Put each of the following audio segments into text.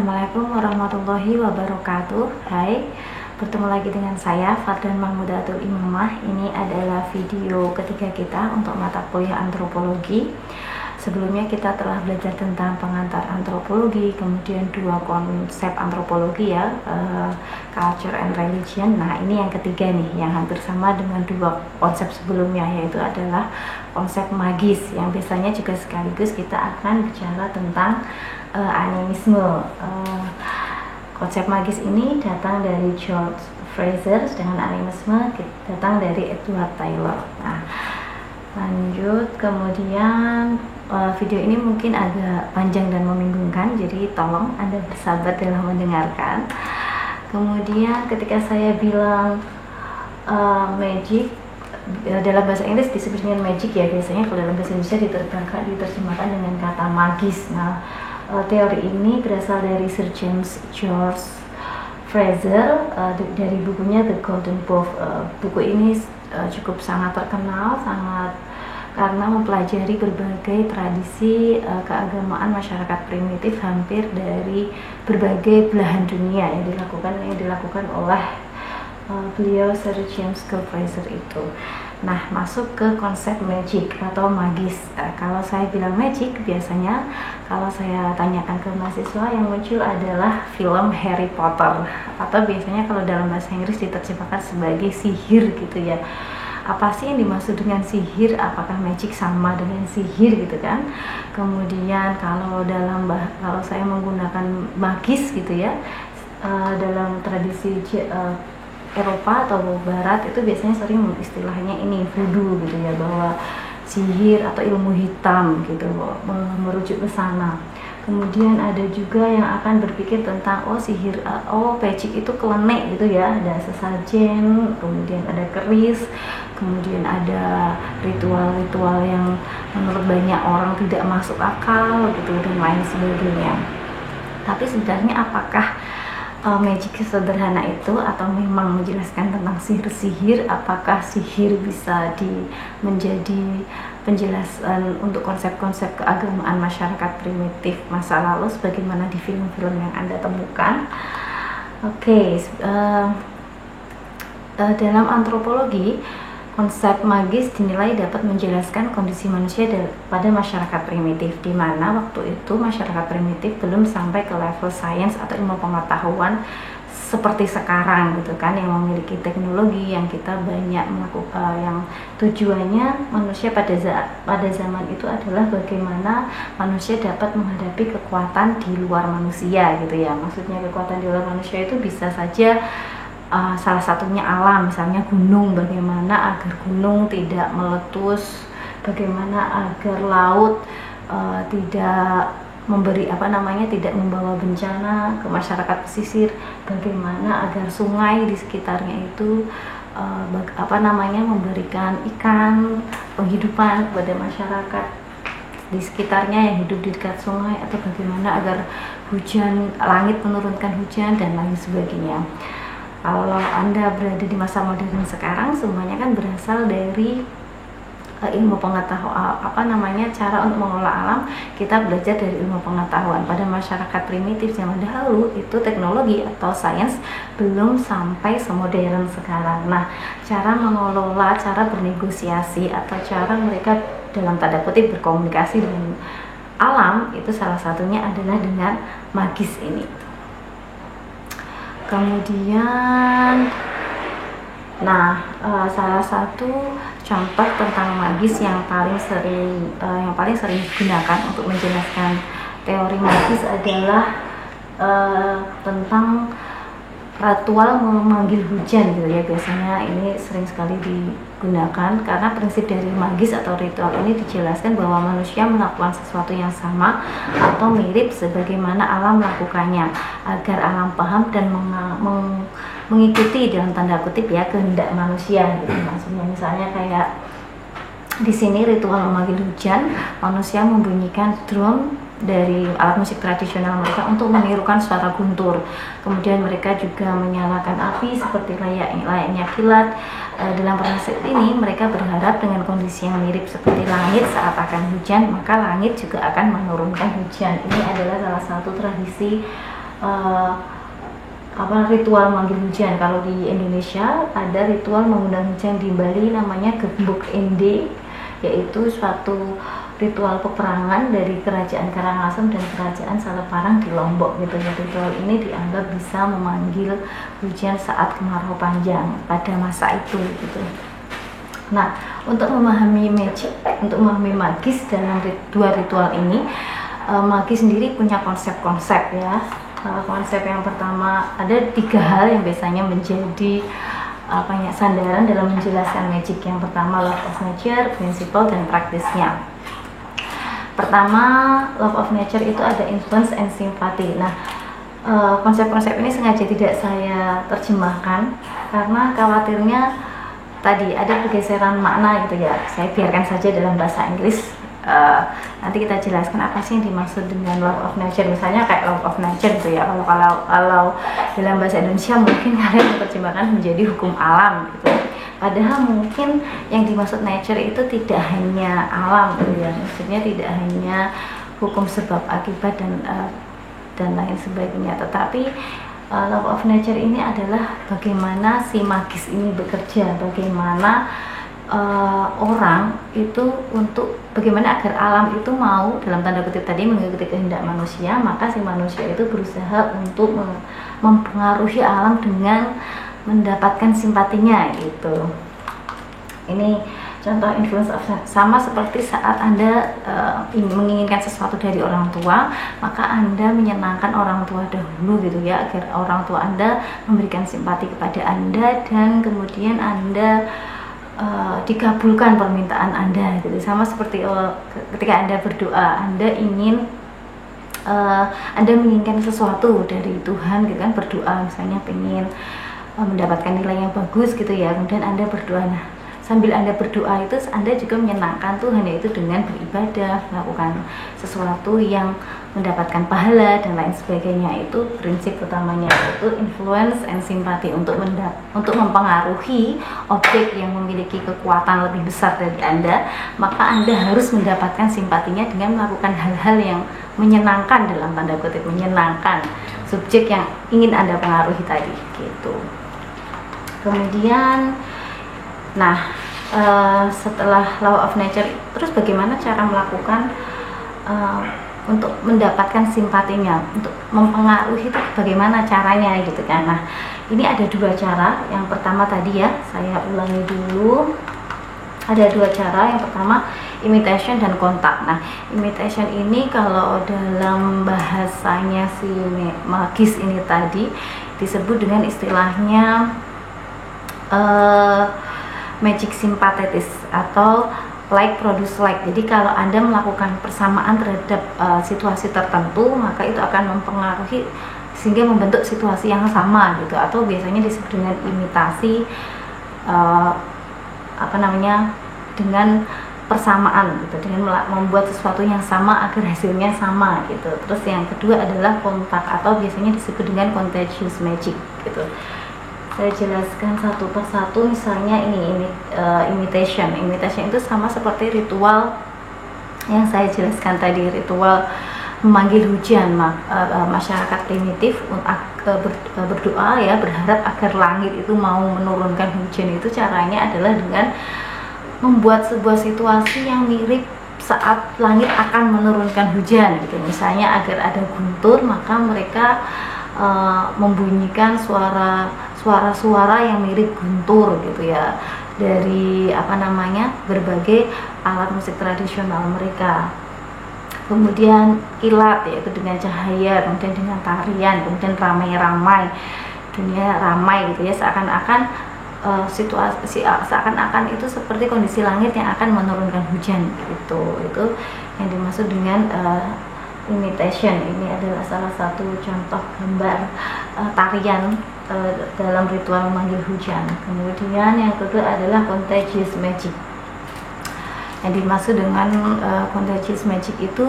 Assalamualaikum warahmatullahi wabarakatuh. Hai, bertemu lagi dengan saya Fardhan Mahmudatul Imamah. Ini adalah video ketiga kita untuk mata kuliah antropologi. Sebelumnya kita telah belajar tentang pengantar antropologi, kemudian dua konsep antropologi ya, culture and religion. Nah, ini yang ketiga nih, yang hampir sama dengan dua konsep sebelumnya, yaitu adalah konsep magis, yang biasanya juga sekaligus kita akan bicara tentang animisme. Konsep magis ini datang dari George Frazer, dengan animisme datang dari Edward Taylor. Nah, lanjut, kemudian video ini mungkin agak panjang dan membingungkan, jadi tolong Anda bersabar dalam mendengarkan. Kemudian ketika saya bilang magic, dalam bahasa Inggris disebut dengan magic ya, biasanya kalau dalam bahasa Indonesia diterjemahkan dengan kata magis. Nah, teori ini berasal dari Sir James George Frazer dari bukunya The Golden Bough. Buku ini cukup sangat terkenal, karena mempelajari berbagai tradisi keagamaan masyarakat primitif hampir dari berbagai belahan dunia yang dilakukan oleh beliau Sir James Frazer itu. Nah, masuk ke konsep magic atau magis. Kalau saya bilang magic, biasanya kalau saya tanyakan ke mahasiswa, yang muncul adalah film Harry Potter, atau biasanya kalau dalam bahasa Inggris diterjemahkan sebagai sihir gitu ya. Apa sih yang dimaksud dengan sihir? Apakah magic sama dengan sihir gitu kan? Kemudian kalau saya menggunakan magis gitu ya, dalam tradisi Eropa atau Barat itu biasanya sering istilahnya ini voodoo gitu ya, bahwa sihir atau ilmu hitam gitu, merujuk ke sana. Kemudian ada juga yang akan berpikir tentang sihir, magic itu klenik gitu ya, ada sesajen, kemudian ada keris, kemudian ada ritual-ritual yang menurut banyak orang tidak masuk akal gitu, dan lain sebagainya. Tapi sebenarnya apakah magic sederhana itu, atau memang menjelaskan tentang sihir-sihir? Apakah sihir bisa menjadi penjelasan untuk konsep-konsep keagamaan masyarakat primitif masa lalu sebagaimana di film-film yang Anda temukan? Dalam antropologi, konsep magis dinilai dapat menjelaskan kondisi manusia pada masyarakat primitif, di mana waktu itu masyarakat primitif belum sampai ke level sains atau ilmu pengetahuan seperti sekarang gitu kan, yang memiliki teknologi yang kita banyak melakukan, yang tujuannya manusia pada zaman itu adalah bagaimana manusia dapat menghadapi kekuatan di luar manusia gitu ya. Maksudnya kekuatan di luar manusia itu bisa saja salah satunya alam, misalnya gunung, bagaimana agar gunung tidak meletus, bagaimana agar laut tidak tidak membawa bencana ke masyarakat pesisir, bagaimana agar sungai di sekitarnya itu memberikan ikan, penghidupan kepada masyarakat di sekitarnya yang hidup di dekat sungai, atau bagaimana agar langit menurunkan hujan dan lain sebagainya. Kalau Anda berada di masa modern sekarang, semuanya kan berasal dari ilmu pengetahuan, cara untuk mengelola alam. Kita belajar dari ilmu pengetahuan. Pada masyarakat primitif zaman dahulu itu teknologi atau sains belum sampai semodern sekarang. Nah, cara mengelola, cara bernegosiasi, atau cara mereka dalam tanda kutip berkomunikasi dengan alam, itu salah satunya adalah dengan magis ini. Kemudian, salah satu contoh tentang magis yang paling sering digunakan untuk menjelaskan teori magis adalah tentang ritual memanggil hujan gitu ya. Biasanya ini sering sekali digunakan karena prinsip dari magis atau ritual ini dijelaskan bahwa manusia melakukan sesuatu yang sama atau mirip sebagaimana alam melakukannya, agar alam paham dan mengikuti dalam tanda kutip ya kehendak manusia gitu. Maksudnya misalnya kayak di sini ritual memanggil hujan, manusia membunyikan drum dari alat musik tradisional mereka untuk menirukan suara guntur. Kemudian mereka juga menyalakan api seperti layaknya kilat. Dalam proses ini mereka berharap dengan kondisi yang mirip seperti langit saat akan hujan, maka langit juga akan menurunkan hujan. Ini adalah salah satu tradisi uh, ritual manggil hujan. Kalau di Indonesia ada ritual mengundang hujan di Bali namanya Gembuk Ende, yaitu suatu ritual peperangan dari kerajaan Karangasem dan kerajaan Saleparang di Lombok gitu ya. Ritual ini dianggap bisa memanggil hujan saat kemarau panjang pada masa itu gitu. Nah, untuk memahami magic, untuk memahami magis dalam dua ritual ini, magis sendiri punya konsep-konsep ya. Konsep yang pertama, ada 3 hal yang biasanya menjadi sandaran dalam menjelaskan magic. Yang pertama, law of nature, principle, dan praktisnya. Pertama, law of nature itu ada influence and sympathy. Nah, konsep-konsep ini sengaja tidak saya terjemahkan karena khawatirnya tadi ada pergeseran makna gitu ya. Saya biarkan saja dalam bahasa Inggris. Nanti kita jelaskan apa sih yang dimaksud dengan law of nature. Misalnya kayak law of nature gitu ya. Kalau dalam bahasa Indonesia mungkin kalian menerjemahkan menjadi hukum alam gitu. Padahal mungkin yang dimaksud nature itu tidak hanya alam gitu ya. Maksudnya tidak hanya hukum sebab akibat dan lain sebagainya. Tetapi law of nature ini adalah bagaimana si magis ini bekerja, bagaimana orang itu bagaimana agar alam itu mau dalam tanda kutip tadi mengikuti kehendak manusia, maka si manusia itu berusaha untuk mempengaruhi alam dengan mendapatkan simpatinya gitu. Ini contoh influence of, sama seperti saat Anda menginginkan sesuatu dari orang tua, maka Anda menyenangkan orang tua dahulu gitu ya, agar orang tua Anda memberikan simpati kepada Anda dan kemudian Anda dikabulkan permintaan Anda gitu. Sama seperti ketika Anda berdoa, Anda menginginkan sesuatu dari Tuhan gitu kan, berdoa misalnya pengen mendapatkan nilai yang bagus gitu ya, kemudian Anda berdoa. Nah, sambil Anda berdoa itu Anda juga menyenangkan Tuhan, yaitu dengan beribadah, melakukan sesuatu yang mendapatkan pahala dan lain sebagainya. Itu prinsip utamanya, yaitu influence and sympathy, untuk mempengaruhi objek yang memiliki kekuatan lebih besar dari Anda, maka Anda harus mendapatkan simpatinya dengan melakukan hal-hal yang menyenangkan, dalam tanda kutip menyenangkan subjek yang ingin Anda pengaruhi tadi gitu. Kemudian setelah law of nature, terus bagaimana cara melakukan untuk mendapatkan simpatinya, untuk mempengaruhi itu bagaimana caranya gitu kan. Nah, ini ada 2 cara. Yang pertama tadi ya, saya ulangi dulu. Ada 2 cara. Yang pertama imitation dan kontak. Nah, imitation ini kalau dalam bahasanya si magis ini tadi disebut dengan istilahnya magic sympathetis atau like produce like. Jadi kalau Anda melakukan persamaan terhadap situasi tertentu, maka itu akan mempengaruhi sehingga membentuk situasi yang sama gitu, atau biasanya disebut dengan imitasi dengan persamaan gitu, dengan membuat sesuatu yang sama agar hasilnya sama gitu. Terus yang kedua adalah kontak atau biasanya disebut dengan contagious magic gitu. Saya jelaskan satu persatu. Misalnya ini imitation itu sama seperti ritual yang saya jelaskan tadi, ritual memanggil hujan. Masyarakat primitif berdoa ya, berharap agar langit itu mau menurunkan hujan. Itu caranya adalah dengan membuat sebuah situasi yang mirip saat langit akan menurunkan hujan gitu. Misalnya agar ada guntur, maka mereka membunyikan suara-suara yang mirip guntur gitu ya, dari berbagai alat musik tradisional mereka. Kemudian kilat, yaitu dengan cahaya, kemudian dengan tarian, kemudian ramai-ramai, dunia ramai gitu ya, seakan-akan seakan-akan itu seperti kondisi langit yang akan menurunkan hujan gitu. Itu yang dimaksud dengan imitation. Ini adalah salah satu contoh gambar tarian dalam ritual memanggil hujan. Kemudian yang kedua adalah contagious magic. Yang dimaksud dengan contagious magic itu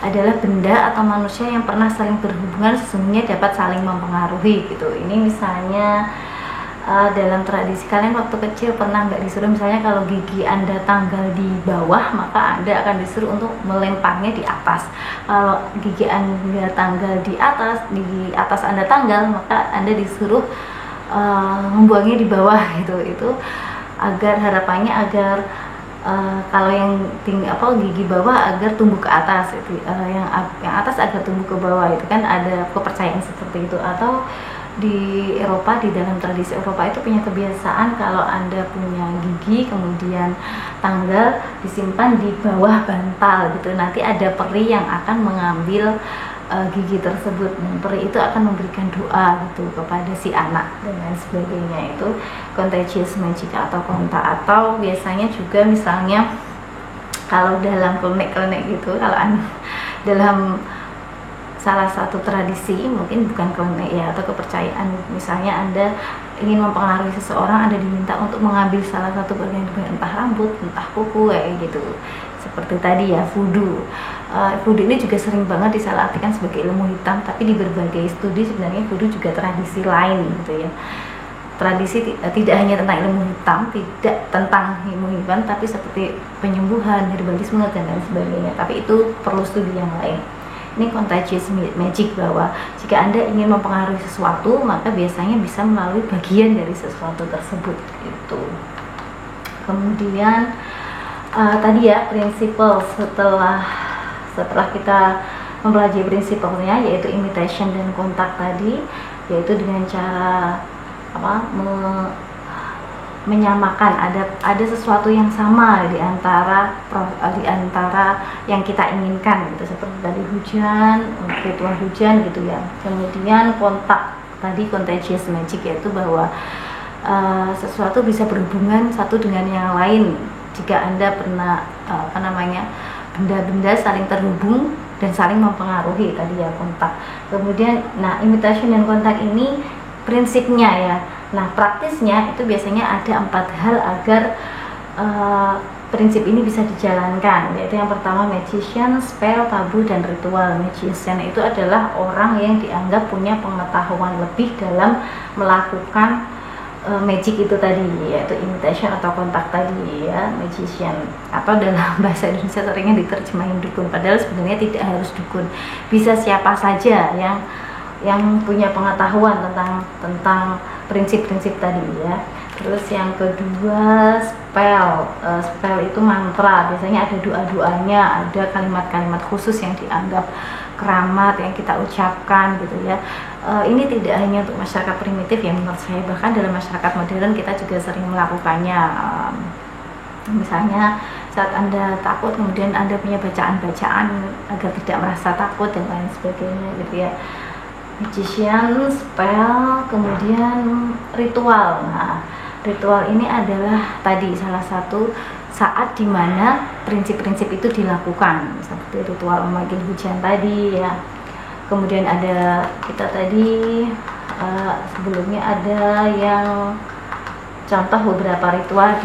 adalah benda atau manusia yang pernah saling berhubungan sesungguhnya dapat saling mempengaruhi gitu. Ini misalnya dalam tradisi kalian waktu kecil pernah nggak disuruh, misalnya kalau gigi Anda tanggal di bawah, maka Anda akan disuruh untuk melemparnya di atas. Kalau gigi Anda tanggal di atas Anda tanggal, maka Anda disuruh membuangnya di bawah gitu. Itu agar harapannya agar kalau yang gigi bawah agar tumbuh ke atas, itu yang atas agar tumbuh ke bawah. Itu kan ada kepercayaan seperti itu. Atau di Eropa, di dalam tradisi Eropa itu punya kebiasaan kalau Anda punya gigi kemudian tanggal disimpan di bawah bantal gitu, nanti ada peri yang akan mengambil gigi tersebut, dan peri itu akan memberikan doa gitu kepada si anak dan lain sebagainya. Itu contagious magic atau kontak. Atau biasanya juga misalnya kalau dalam klinik-klinik gitu, kalau dalam salah satu tradisi, mungkin bukan klinik ya, atau kepercayaan, misalnya Anda ingin mempengaruhi seseorang, Anda diminta untuk mengambil salah satu bagian entah rambut, entah kuku, kayak gitu. Seperti tadi ya, voodoo. Voodoo ini juga sering banget disalahartikan sebagai ilmu hitam, tapi di berbagai studi sebenarnya voodoo juga tradisi lain gitu ya. Tradisi tidak hanya tentang ilmu hitam, tidak tentang ilmu hitam, tapi seperti penyembuhan, herbalisme dan lain sebagainya. Tapi itu perlu studi yang lain. Ini contagious magic, bahwa jika Anda ingin mempengaruhi sesuatu, maka biasanya bisa melalui bagian dari sesuatu tersebut gitu. Kemudian tadi ya prinsipal, setelah kita mempelajari prinsipalnya, yaitu imitation dan kontak tadi, yaitu dengan cara menyamakan, ada sesuatu yang sama di antara yang kita inginkan gitu, seperti tadi hujan, ritual hujan gitu ya. Kemudian kontak tadi, contagious magic, yaitu bahwa sesuatu bisa berhubungan satu dengan yang lain jika Anda pernah benda-benda saling terhubung dan saling mempengaruhi, tadi ya kontak. Kemudian imitation dan kontak ini prinsipnya ya. Nah, praktisnya itu biasanya ada 4 hal agar prinsip ini bisa dijalankan, yaitu yang pertama magician, spell, tabu, dan ritual. Magician itu adalah orang yang dianggap punya pengetahuan lebih dalam melakukan magic itu tadi, yaitu imitation atau kontak tadi ya, magician. Atau dalam bahasa Indonesia seringnya diterjemahin dukun, padahal sebenarnya tidak harus dukun, bisa siapa saja yang punya pengetahuan tentang prinsip-prinsip tadi ya. Terus yang kedua spell. Spell itu mantra, biasanya ada doa-doanya, ada kalimat-kalimat khusus yang dianggap keramat yang kita ucapkan gitu ya. Ini tidak hanya untuk masyarakat primitif ya menurut saya, bahkan dalam masyarakat modern kita juga sering melakukannya. Misalnya saat Anda takut, kemudian Anda punya bacaan-bacaan agar tidak merasa takut dan lain sebagainya gitu ya. Magician, spell, kemudian ritual. Nah, ritual ini adalah tadi salah satu saat dimana prinsip-prinsip itu dilakukan, seperti ritual memanggil hujan tadi ya. Kemudian ada kita tadi sebelumnya ada yang contoh beberapa ritual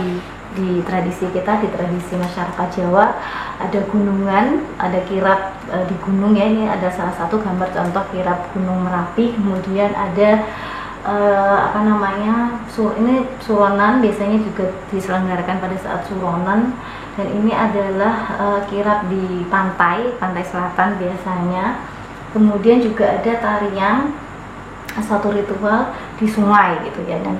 di tradisi kita, di tradisi masyarakat Jawa. Ada gunungan, ada kirap di gunung ya, ini ada salah satu gambar contoh kirap Gunung Merapi. Kemudian ada ini suronan, biasanya juga diselenggarakan pada saat suronan, dan ini adalah kirap di pantai selatan biasanya. Kemudian juga ada tarian, suatu ritual di sungai gitu ya. Dan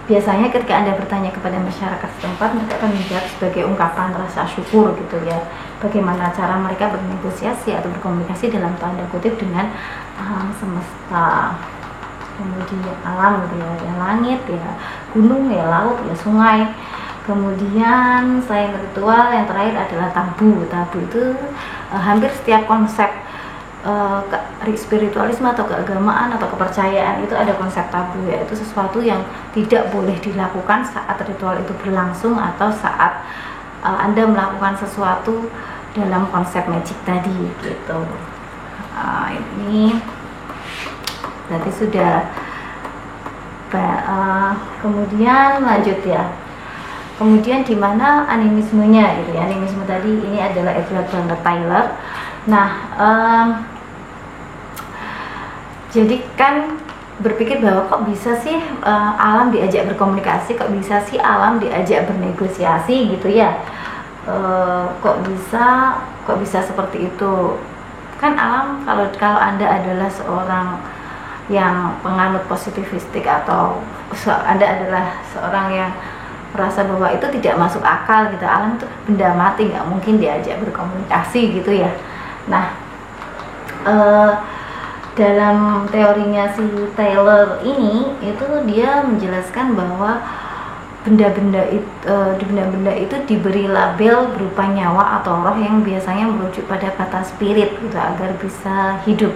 biasanya ketika Anda bertanya kepada masyarakat setempat, mereka akan menjawab sebagai ungkapan rasa syukur gitu ya, bagaimana cara mereka bernegosiasi atau berkomunikasi dalam tanda kutip dengan alam semesta. Kemudian alam gitu ya, langit ya, gunung ya, laut ya, sungai. Kemudian selain ritual, yang terakhir adalah tabu. Tabu itu hampir setiap konsep spiritualisme atau keagamaan atau kepercayaan itu ada konsep tabu, yaitu sesuatu yang tidak boleh dilakukan saat ritual itu berlangsung atau saat Anda melakukan sesuatu dalam konsep magic tadi gitu. Ini berarti sudah kemudian lanjut ya. Kemudian di mana animismenya gitu ya. Animisme tadi ini adalah Edward Bernard Tyler. Nah, jadi kan berpikir bahwa kok bisa sih alam diajak berkomunikasi, kok bisa sih alam diajak bernegosiasi gitu ya. Kok bisa seperti itu. Kan alam, kalau Anda adalah seorang yang penganut positivistik atau Anda adalah seorang yang merasa bahwa itu tidak masuk akal gitu, alam itu benda mati, nggak mungkin diajak berkomunikasi gitu ya. Nah, dalam teorinya si Taylor ini itu dia menjelaskan bahwa benda-benda itu diberi label berupa nyawa atau roh yang biasanya merujuk pada kata spirit gitu agar bisa hidup.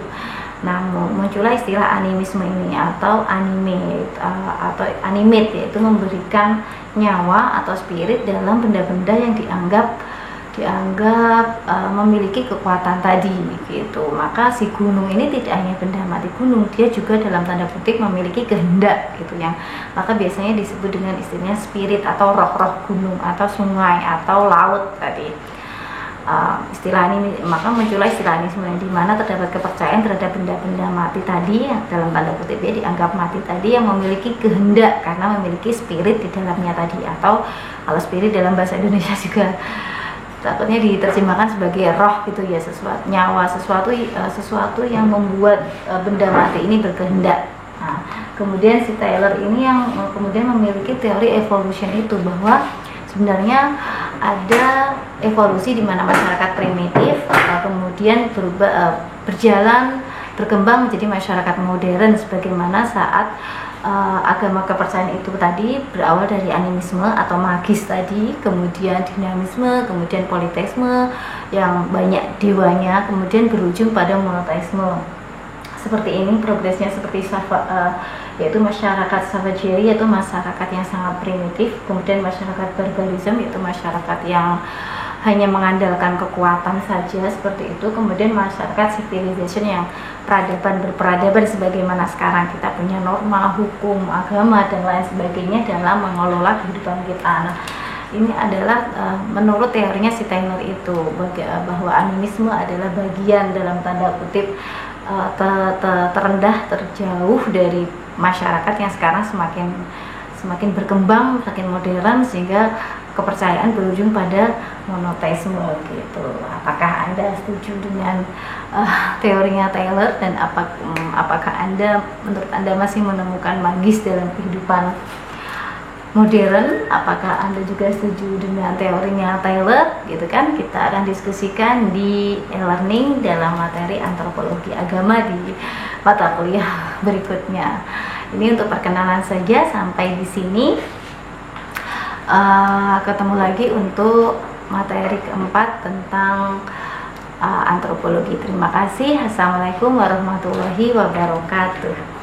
Namun muncullah istilah animisme ini atau animate, yaitu memberikan nyawa atau spirit dalam benda-benda yang dianggap memiliki kekuatan tadi gitu. Maka si gunung ini tidak hanya benda mati gunung, dia juga dalam tanda kutip memiliki kehendak gitu, yang maka biasanya disebut dengan istilahnya spirit atau roh-roh gunung atau sungai atau laut tadi. Istilah ini, maka muncullah istilah ini sebenarnya di mana terdapat kepercayaan terhadap benda-benda mati tadi yang dalam tanda kutip ya dianggap mati tadi, yang memiliki kehendak karena memiliki spirit di dalamnya tadi, atau kalau spirit dalam bahasa Indonesia juga takutnya diterjemahkan sebagai roh gitu ya, nyawa, sesuatu yang membuat benda mati ini berkehendak. Nah, kemudian si Taylor ini yang kemudian memiliki teori evolution itu, bahwa sebenarnya ada evolusi di mana masyarakat primitif kemudian berkembang menjadi masyarakat modern, sebagaimana saat agama kepercayaan itu tadi berawal dari animisme atau magis tadi, kemudian dinamisme, kemudian politeisme yang banyak dewanya, kemudian berujung pada monoteisme. Seperti ini progresnya, seperti yaitu masyarakat savagery, yaitu masyarakat yang sangat primitif, kemudian masyarakat barbarisme, yaitu masyarakat yang hanya mengandalkan kekuatan saja seperti itu, kemudian masyarakat civilization yang berperadaban sebagaimana sekarang kita punya norma, hukum, agama dan lain sebagainya dalam mengelola kehidupan kita. Nah, ini adalah menurut teorinya si Taylor itu, bahwa animisme adalah bagian dalam tanda kutip terendah, terjauh dari masyarakat yang sekarang semakin berkembang, semakin modern, sehingga kepercayaan berujung pada monoteisme gitu. Apakah Anda setuju dengan teorinya Taylor, dan apakah menurut Anda masih menemukan magis dalam kehidupan modern? Apakah Anda juga setuju dengan teorinya Taylor gitu kan? Kita akan diskusikan di e-learning dalam materi antropologi agama di mata kuliah berikutnya. Ini untuk perkenalan saja, sampai di sini. Ketemu lagi untuk materi keempat tentang antropologi. Terima kasih. Assalamualaikum warahmatullahi wabarakatuh.